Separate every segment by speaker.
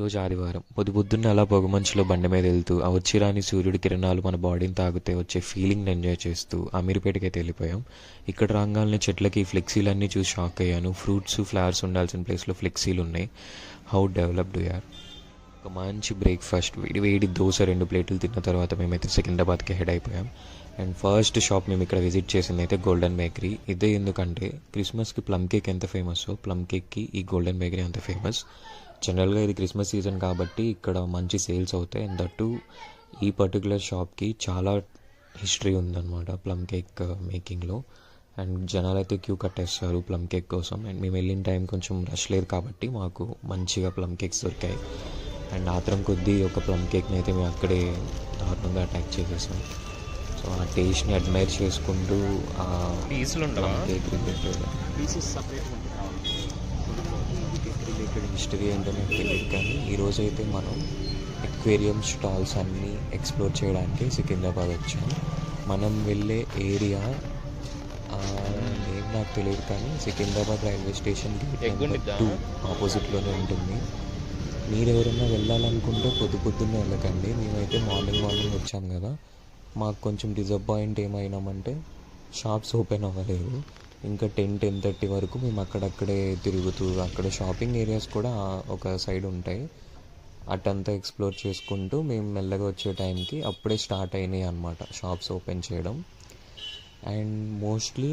Speaker 1: ఈరోజు ఆదివారం. పొద్దున్నే అలా పొగమంచులో బండి మీద వెళ్తూ, ఆ వచ్చి రాని సూర్యుడి కిరణాలు మన బాడీని తాగితే వచ్చే ఫీలింగ్ని ఎంజాయ్ చేస్తూ అమీర్పేటకైతే వెళ్ళిపోయాం. ఇక్కడ రాగానే చెట్లకి ఫ్లెక్సీలన్నీ చూసి షాక్ అయ్యాను. ఫ్రూట్స్, ఫ్లవర్స్ ఉండాల్సిన ప్లేస్లో ఫ్లెక్సీలు ఉన్నాయి. హౌ డెవలప్డ్ యార్. ఒక మంచి బ్రేక్ఫాస్ట్, వేడి వేడి దోశ 2 ప్లేట్లు తిన్న తర్వాత మేమైతే సికింద్రాబాద్కి హెడ్ అయిపోయాం. అండ్ ఫస్ట్ షాప్ మేము ఇక్కడ విజిట్ చేసింది అయితే గోల్డెన్ బేకరీ. ఇదే ఎందుకంటే క్రిస్మస్కి ప్లమ్ కేక్ ఎంత ఫేమస్, ప్లమ్ కేక్కి ఈ గోల్డెన్ బేకరీ అంత ఫేమస్. జనరల్గా ఇది క్రిస్మస్ సీజన్ కాబట్టి ఇక్కడ మంచి సేల్స్ అవుతాయి. అండ్ దట్టు ఈ పర్టికులర్ షాప్కి చాలా హిస్టరీ ఉందన్నమాట ప్లమ్ కేక్ మేకింగ్లో. అండ్ జనాలు అయితే క్యూ కట్టేస్తారు ప్లమ్ కేక్ కోసం. అండ్ మేము వెళ్ళిన టైం కొంచెం రష్ లేదు కాబట్టి మాకు మంచిగా ప్లమ్ కేక్స్ దొరికాయి. అండ్ ఆత్రం కొద్దీ ఒక ప్లమ్ కేక్ని అయితే మేము అక్కడే దారుణంగా అటాక్ చేసేసాం. సో ఆ టేస్ట్ని అడ్మైర్ చేసుకుంటూ ఆ ప్లమ్ కేక్ రిలేటెడ్ హిస్టరీ ఏంటో నాకు తెలియదు, కానీ ఈరోజు అయితే మనం ఎక్వేరియం స్టాల్స్ అన్నీ ఎక్స్ప్లోర్ చేయడానికి సికింద్రాబాద్ వచ్చాం. మనం వెళ్ళే ఏరియా నేమ్ నాకు తెలియదు, కానీ Secunderabad railway station gate number 2 ఆపోజిట్లోనే ఉంటుంది. మీరు ఎవరైనా వెళ్ళాలనుకుంటే పొద్దున్నే వెళ్ళకండి. మేమైతే మార్నింగ్ వచ్చాం కదా, మాకు కొంచెం డిసప్పాయింట్ ఏమైనామంటే షాప్స్ ఓపెన్ అవ్వలేదు. ఇంకా 10-10:30 వరకు మేము అక్కడక్కడే తిరుగుతూ, అక్కడ షాపింగ్ ఏరియాస్ కూడా ఒక సైడ్ ఉంటాయి, అటంతా ఎక్స్ప్లోర్ చేసుకుంటూ మేము మెల్లగా వచ్చే టైంకి అప్పుడే స్టార్ట్ అయినాయి అన్నమాట షాప్స్ ఓపెన్ చేయడం. అండ్ మోస్ట్లీ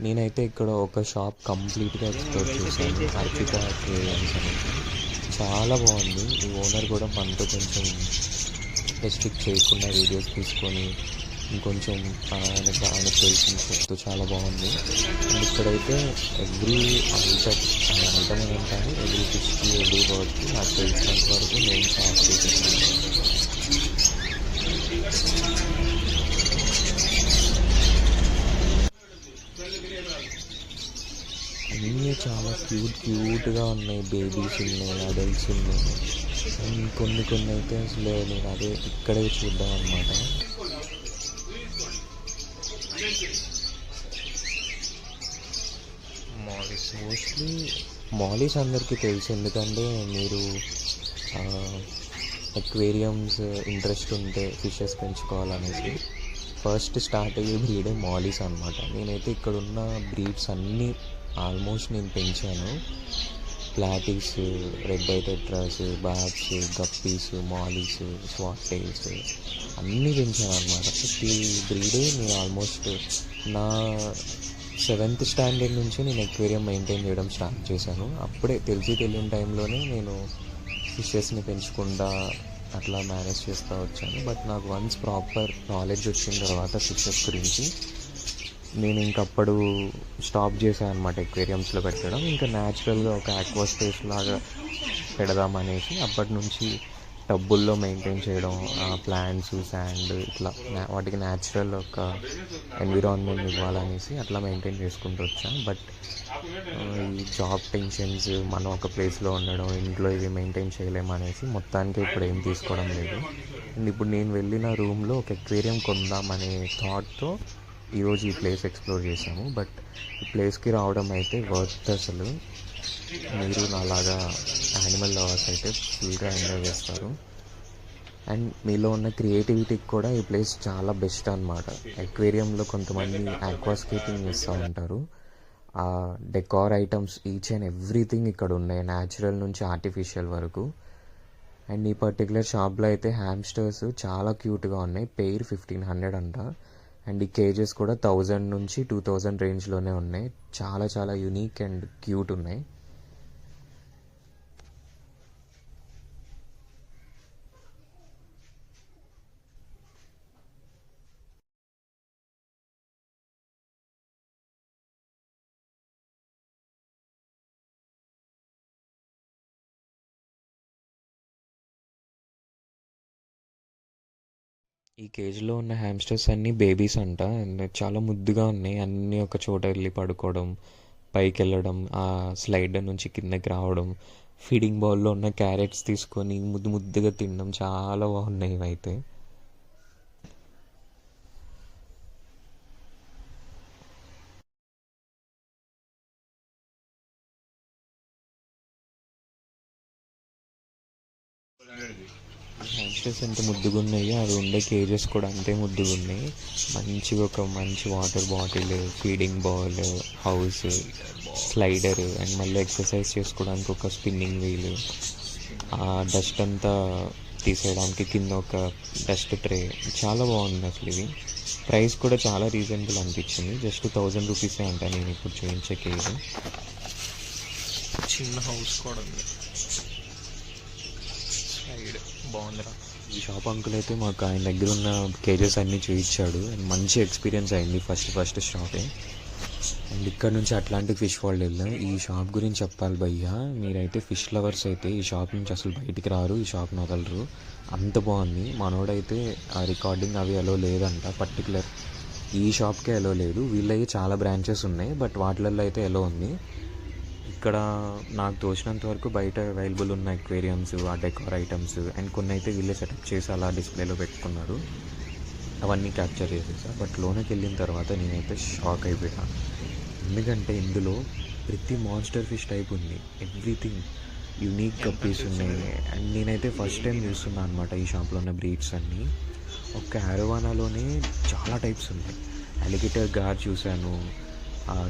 Speaker 1: నేనైతే ఇక్కడ ఒక షాప్ కంప్లీట్గా ఎక్స్ప్లోర్ చేశాను, అర్పిత క్రేయన్స్ అని. చాలా బాగుంది. ఈ ఓనర్ కూడా మనతో కొంచెం రెస్ట్రిక్ట్ చేయకుండా వీడియోస్ తీసుకొని ఇంకొంచెం ఆయనకు తెలిసిన చెప్తూ చాలా బాగుంది. అండ్ ఇక్కడైతే ఎవ్రీ ఐటమ్ ఏంటంటే ఎవ్రీ ఫిష్కి, ఎవ్రీ బర్డ్కి నాకు తెలిసినంత వరకు నేను షాప్ చేసేసాను. అన్నీ చాలా క్యూట్గా ఉన్నాయి. బేబీస్ ఉన్నాయి, అడల్ట్స్ ఉన్నాయి. అండ్ కొన్ని అయితే అసలు నేను అదే ఇక్కడే చూద్దాం అనమాట. మోస్ట్లీ మాలీస్ అందరికీ తెలుసు, ఎందుకంటే మీరు అక్వేరియంస్ ఇంట్రెస్ట్ ఉంటే ఫిషెస్ పెంచుకోవాలనేసి ఫస్ట్ స్టార్ట్ అయ్యే బ్రీడే మాలీస్ అనమాట. నేనైతే ఇక్కడున్న బ్రీడ్స్ అన్నీ ఆల్మోస్ట్ నేను పెంచాను. Platies, red eye tetras, barbs, guppies, mollies, swordtails అన్నీ పెంచాను అనమాట. ప్రతి బ్రీడే నేను ఆల్మోస్ట్ నా 7th స్టాండర్డ్ నుంచి నేను ఎక్వేరియం మెయింటైన్ చేయడం స్టార్ట్ చేశాను. అప్పుడే తెలియని టైంలోనే నేను ఫిషెస్ని పెంచుకుంటా అట్లా మేనేజ్ చేస్తూ వచ్చాను. బట్ నాకు వన్స్ ప్రాపర్ నాలెడ్జ్ వచ్చిన తర్వాత ఫిషెస్ గురించి నేను ఇంకప్పుడు స్టాప్ చేశాను అనమాట ఎక్వేరియంస్లో పెట్టడం. ఇంకా న్యాచురల్గా ఒక ఆక్వా స్పేస్ లాగా పెడదామనేసి అప్పటి నుంచి టబ్బుల్లో మెయింటైన్ చేయడం, ప్లాంట్స్, శాండ్ ఇట్లా వాటికి న్యాచురల్ ఒక ఎన్విరాన్మెంట్ ఇవ్వాలనేసి అట్లా మెయింటైన్ చేసుకుంటూ వచ్చాను. బట్ ఈ జాబ్ టెన్షన్స్, మనం ఒక ప్లేస్లో ఉండడం, ఇంట్లో ఇవి మెయింటైన్ చేయలేమనేసి మొత్తానికి ఇప్పుడు ఏం తీసుకోవడం లేదు. అండ్ ఇప్పుడు నేను వెళ్ళిన రూమ్లో ఒక ఎక్వేరియం కొందామనే థాట్తో ఈరోజు ఈ ప్లేస్ ఎక్స్ప్లోర్ చేశాము. బట్ ఈ ప్లేస్కి రావడం అయితే వర్త్. అసలు మీరు నాలాగా యానిమల్ లవర్స్ అయితే ఫుల్గా ఎంజాయ్ చేస్తారు. అండ్ మీలో ఉన్న క్రియేటివిటీకి కూడా ఈ ప్లేస్ చాలా బెస్ట్ అనమాట. అక్వేరియంలో కొంతమంది ఆక్వాస్కేపింగ్ చేస్తూ ఉంటారు. ఆ decor items each and everything ఇక్కడ ఉన్నాయి, న్యాచురల్ నుంచి ఆర్టిఫిషియల్ వరకు. అండ్ ఈ పర్టికులర్ షాప్లో అయితే హ్యామ్స్టర్స్ చాలా క్యూట్గా ఉన్నాయి. పెయిర్ 1500 అంట. అండ్ ఈ కేజెస్ కూడా 1000 నుంచి 2000 రేంజ్లోనే ఉన్నాయి. చాలా యూనిక్ అండ్ క్యూట్ ఉన్నాయి. ఈ కేజ్లో ఉన్న హ్యామ్స్టర్స్ అన్నీ బేబీస్ అంట. అండ్ చాలా ముద్దుగా ఉన్నాయి. అన్నీ ఒక చోట వెళ్ళి పడుకోవడం, పైకి వెళ్ళడం, ఆ స్లైడర్ నుంచి కిందకి రావడం, ఫీడింగ్ బౌల్లో ఉన్న క్యారెట్స్ తీసుకొని ముద్దుగా తినడం చాలా బాగున్నాయి ఇవైతే. హ్యామ్స్టర్స్ ఎంత ముద్దుగా ఉన్నాయో అవి ఉండే కేజెస్ కూడా అంతే ముద్దుగా ఉన్నాయి. మంచిగా ఒక మంచి water bottle, feeding ball, house, slider and మళ్ళీ ఎక్సర్సైజ్ చేసుకోవడానికి ఒక స్పిన్నింగ్ వీల్, ఆ డస్ట్ అంతా తీసేయడానికి కింద ఒక డస్ట్ ట్రే. చాలా బాగుంది అసలు. ఇది ప్రైస్ కూడా చాలా రీజనబుల్ అనిపించింది. జస్ట్ 1000 రూపీసే అంట నేను ఇప్పుడు చూపించే కేజ్. చిన్న హౌస్ కూడా ఉంది. సైడ్ బాగుందిరా. ఈ షాప్ అంకుల్ అయితే మాకు ఆయన దగ్గర ఉన్న కేజెస్ అన్నీ చూపించాడు అండ్ మంచి ఎక్స్పీరియన్స్ అయింది ఫస్ట్ షాపే. అండ్ ఇక్కడ నుంచి అట్లాంటిక్ ఫిష్ వరల్డ్ వెళ్ళాం. ఈ షాప్ గురించి చెప్పాలి భయ్యా, మీరైతే ఫిష్ లవర్స్ అయితే ఈ షాప్ నుంచి అసలు బయటికి రారు, ఈ షాప్ నగలరు. అంత బాగుంది. మనోడైతే ఆ రికార్డింగ్ అవి ఎలో లేదంట, పర్టికులర్ ఈ షాప్కే ఎలో లేదు. వీళ్ళవి చాలా బ్రాంచెస్ ఉన్నాయి, బట్ వాటిలలో అయితే ఎలో ఉంది. ఇక్కడ నాకు తోచినంత వరకు బయట అవైలబుల్ ఉన్న ఎక్వేరియంస్, ఆ డెకోర్ ఐటమ్స్ అండ్ కొన్ని అయితే వీళ్ళే సెటప్ చేసి అలా డిస్ప్లేలో పెట్టుకున్నారు. అవన్నీ క్యాప్చర్ చేసేసా. బట్ లోనకి వెళ్ళిన తర్వాత నేనైతే షాక్ అయిపోయా. ఎందుకంటే ఇందులో ప్రతి మాన్స్టర్ ఫిష్ టైప్ ఉంది. ఎవ్రీథింగ్ యూనిక్ గప్పీస్ ఉన్నాయి. అండ్ నేనైతే ఫస్ట్ టైం చూస్తున్నాను అనమాట ఈ షాప్లో ఉన్న బ్రీడ్స్ అన్నీ. ఒక అరోవానాలోనే చాలా టైప్స్ ఉన్నాయి. అలిగేటర్ గార్ చూశాను,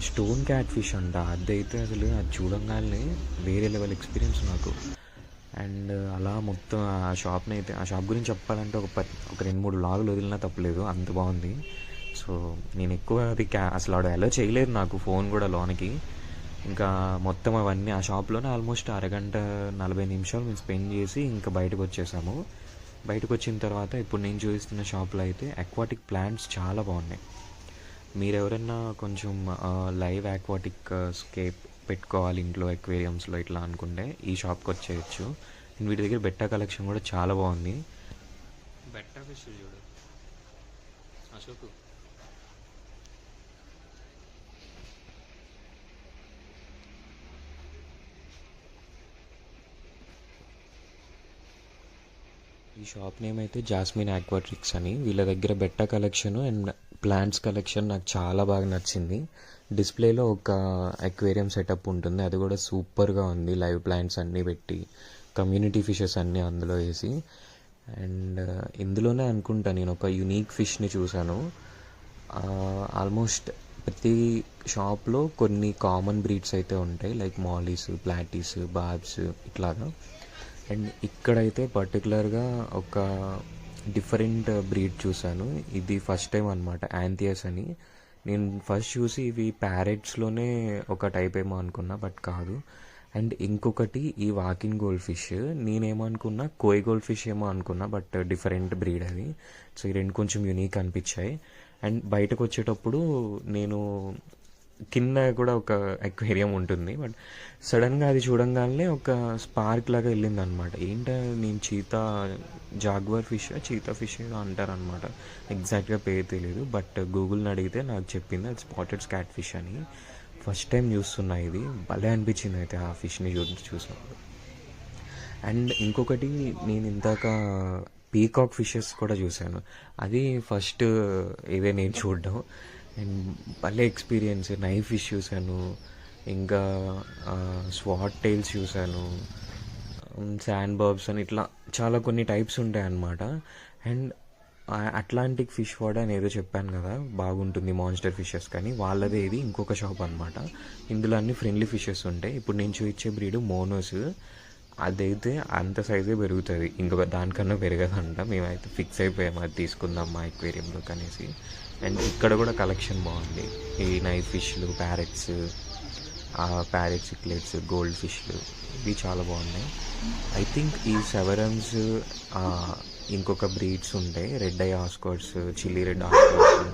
Speaker 1: స్టోన్ క్యాట్ ఫిష్ అంట. అదైతే అసలు అది చూడంగానే వేరే లెవెల్ ఎక్స్పీరియన్స్ నాకు. అండ్ అలా మొత్తం ఆ షాప్ని అయితే, ఆ షాప్ గురించి చెప్పాలంటే ఒక 2-3 వ్లాగులు వదిలినా తప్పలేదు, అంత బాగుంది. సో నేను ఎక్కువ అది అసలు ఆడ అలో చేయలేదు నాకు ఫోన్ కూడా లోనికి. ఇంకా మొత్తం అవన్నీ ఆ షాప్లోనే ఆల్మోస్ట్ 1:40 నిమిషాలు మేము స్పెండ్ చేసి ఇంకా బయటకు వచ్చేసాము. బయటకు వచ్చిన తర్వాత ఇప్పుడు నేను చూపిస్తున్న షాప్లో అయితే అక్వాటిక్ ప్లాంట్స్ చాలా బాగున్నాయి. మీరు ఎవరైనా కొంచెం లైవ్ ఆక్వాటిక్ స్కేప్ పెట్టుకోవాలి ఇంట్లో ఎక్వేరియంస్లో ఇట్లా అనుకుంటే ఈ షాప్కి వచ్చేయచ్చు. అండ్ వీటి దగ్గర బెట్టా కలెక్షన్ కూడా చాలా బాగుంది. బెట్టా ఫిష్ చూడు అశోక్. ఈ షాప్ నేమ్ అయితే జాస్మిన్ ఆక్వాటిక్స్ అని. వీళ్ళ దగ్గర బెట్టా కలెక్షన్ అండ్ ప్లాంట్స్ కలెక్షన్ నాకు చాలా బాగా నచ్చింది. డిస్ప్లేలో ఒక అక్వేరియం సెటప్ ఉంటుంది, అది కూడా సూపర్గా ఉంది. లైవ్ ప్లాంట్స్ అన్నీ పెట్టి కమ్యూనిటీ ఫిషెస్ అన్నీ అందులో వేసి. అండ్ ఇందులోనే అనుకుంటా నేను ఒక యూనిక్ ఫిష్ని చూశాను. ఆల్మోస్ట్ ప్రతి షాప్లో కొన్ని కామన్ బ్రీడ్స్ అయితే ఉంటాయి, లైక్ మాలీస్, ప్లాటీస్, బాబ్స్ ఇట్లాగా. అండ్ ఇక్కడైతే పర్టికులర్గా ఒక డిఫరెంట్ బ్రీడ్ చూశాను. ఇది ఫస్ట్ టైం అనమాట, యాంథియస్ అని. నేను ఫస్ట్ చూసి ఇవి ప్యారెట్స్లోనే ఒక టైప్ ఏమో అనుకున్నా, బట్ కాదు. అండ్ ఇంకొకటి ఈ వాకింగ్ గోల్డ్ ఫిష్, నేనేమనుకున్నా కోయ్ గోల్డ్ ఫిష్ ఏమో అనుకున్నా, బట్ డిఫరెంట్ బ్రీడ్ అది. సో ఈ రెండు కొంచెం యూనిక్ అనిపించాయి. అండ్ బయటకు వచ్చేటప్పుడు నేను కింద కూడా ఒక అక్వేరియం ఉంటుంది, బట్ సడన్గా అది చూడంగానే ఒక స్పార్క్ లాగా వెళ్ళింది అనమాట. ఏంటో నేను జాగ్వర్ చీతా ఫిష్ ఏదో అంటారనమాట, ఎగ్జాక్ట్గా పేరు తెలియదు. బట్ గూగుల్ని అడిగితే నాకు చెప్పింది అది స్పాటెడ్ క్యాట్ ఫిష్ అని. ఫస్ట్ టైం చూస్తున్నా, ఇది భలే అనిపించింది అయితే ఆ ఫిష్ని చూసినప్పుడు. అండ్ ఇంకొకటి నేను ఇందాక పీకాక్ ఫిషెస్ కూడా చూశాను. అది ఫస్ట్ ఇదే నేను చూడడం. అండ్ భలే ఎక్స్పీరియన్స్. నైఫ్ ఫిష్ చూశాను, ఇంకా స్వాట్ టైల్స్ చూశాను, శాండ్ బర్బ్స్ అని ఇట్లా చాలా కొన్ని టైప్స్ ఉంటాయి అన్నమాట. అండ్ అట్లాంటిక్ ఫిష్ వాడ్ అని ఏదో చెప్పాను కదా, బాగుంటుంది మాన్స్టర్ ఫిషెస్, కానీ వాళ్ళదే ఇది ఇంకొక షాప్ అనమాట. ఇందులో అన్ని ఫ్రెండ్లీ ఫిషెస్ ఉంటాయి. ఇప్పుడు నేను చూపించే బ్రీడ్ మోనోస్. అదైతే అంత సైజే పెరుగుతుంది, ఇంకొక దానికన్నా పెరగదంట. మేమైతే ఫిక్స్ అయిపోయాము అది తీసుకుందాం మా ఎక్వేరియంలో కనేసి. అండ్ ఇక్కడ కూడా కలెక్షన్ బాగుంది. ఈ నైఫ్ ఫిష్లు, ప్యారెట్స్, సిక్లెట్స్, గోల్డ్ ఫిష్లు, ఇవి చాలా బాగున్నాయి. ఐ థింక్ ఈ సెవరమ్స్, ఇంకొక బ్రీడ్స్ ఉంటాయి, రెడ్ ఐ ఆస్కాట్స్, చిల్లీ రెడ్ ఆస్కాట్స్,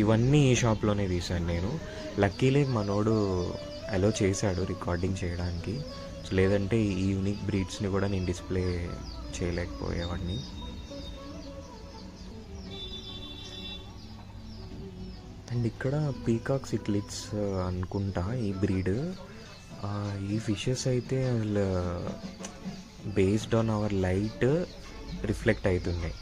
Speaker 1: ఇవన్నీ ఈ షాప్లోనే తీశాను నేను. లక్కీలే మనోడు అలో చేశాడు రికార్డింగ్ చేయడానికి, లేదంటే ఈ యూనిక్ బ్రీడ్స్ని కూడా నేను డిస్ప్లే చేయలేకపోయేవాడిని. అండ్ ఇక్కడ పీకాక్ సిక్లిట్స్ అనుకుంటా ఈ బ్రీడ్. ఈ ఫిషెస్ అయితే అసలు based on our light reflect అవుతున్నాయి.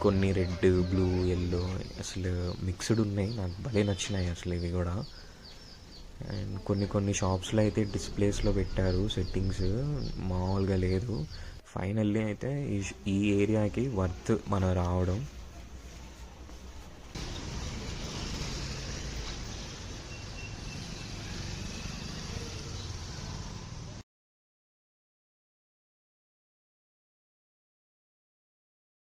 Speaker 1: కొన్ని రెడ్, బ్లూ, ఎల్లో అసలు మిక్స్డ్ ఉన్నాయి. నాకు భలే నచ్చినాయి అసలు ఇవి కూడా. అండ్ కొన్ని షాప్స్లో అయితే డిస్ప్లేస్లో పెట్టారు సెట్టింగ్స్, మామూలుగా లేదు. ఫైనల్లీ అయితే ఈ ఏరియాకి వర్త్ మనం రావడం.